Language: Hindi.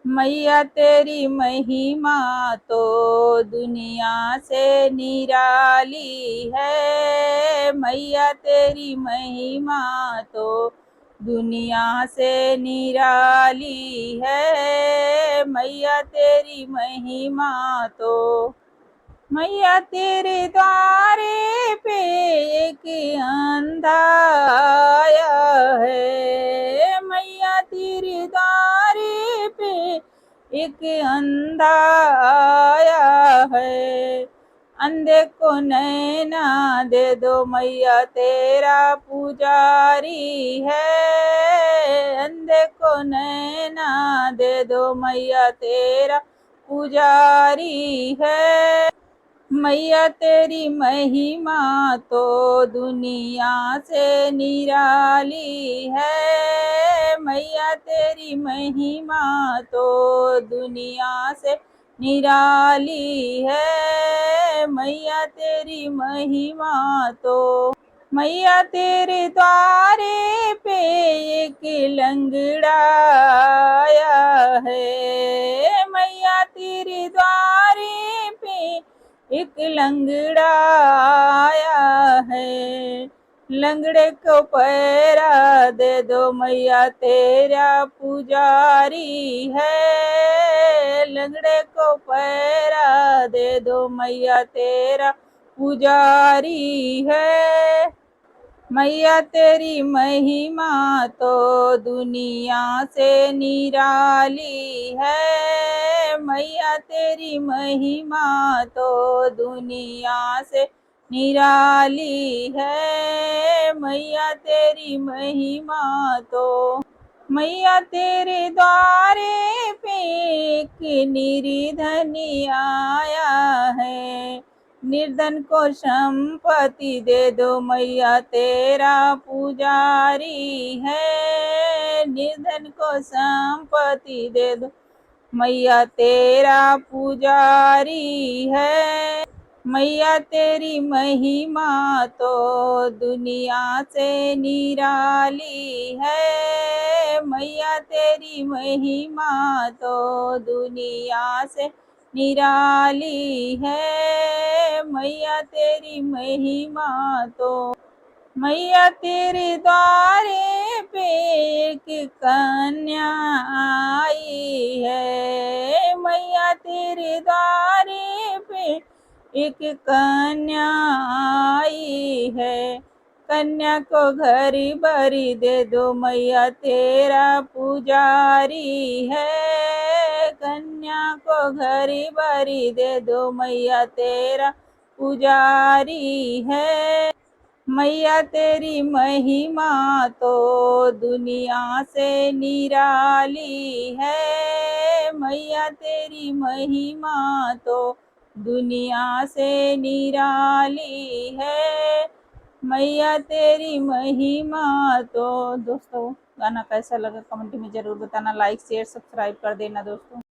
मैया तेरी महिमा तो दुनिया से निराली है। मैया तेरी महिमा तो दुनिया से निराली है। मैया तेरी महिमा तो मैया तेरे द्वारे पे एक अंधा आया है। मैया तेरे द्वारे पे एक अंधा आया है। अंधे को नैना दे दो मैया तेरा पुजारी है। अंधे को नैना दे दो मैया तेरा पुजारी है। मैया तेरी महिमा तो दुनिया से निराली है। मैया तेरी महिमा तो दुनिया से निराली है। मैया तेरी महिमा तो मैया तेरे द्वारे पे एक लंगड़ा आया है। मैया तेरे द्वारे पे एक लंगड़ा आया है। लंगड़े को पैरा दे दो मैया तेरा पुजारी है। लंगड़े को पैरा दे दो मैया तेरा पुजारी है। मैया तेरी महिमा तो दुनिया से निराली है। मैया तेरी महिमा तो दुनिया से निराली है। मैया तेरी महिमा तो मैया तेरे द्वारे पे एक निर्धनी आया है। निर्धन को संपत्ति दे दो मैया तेरा पुजारी है। निर्धन को संपत्ति दे दो मैया तेरा पुजारी है। मैया तेरी महिमा तो दुनिया से निराली है। मैया तेरी महिमा तो दुनिया से निराली है। मैया तेरी महिमा तो मैया तेरे द्वारे पे एक कन्या आई है। मैया तेरे द्वारे पे एक कन्या आई है। कन्या को घर भरी दे दो मैया तेरा पुजारी है। कन्या को घर भरी दे दो मैया तेरा पुजारी है। मैया तेरी महिमा तो दुनिया से निराली है। मैया तेरी महिमा तो दुनिया से निराली है। मैया तेरी महिमा तो दोस्तों गाना कैसा लगा कमेंट में ज़रूर बताना। लाइक शेयर सब्सक्राइब कर देना दोस्तों।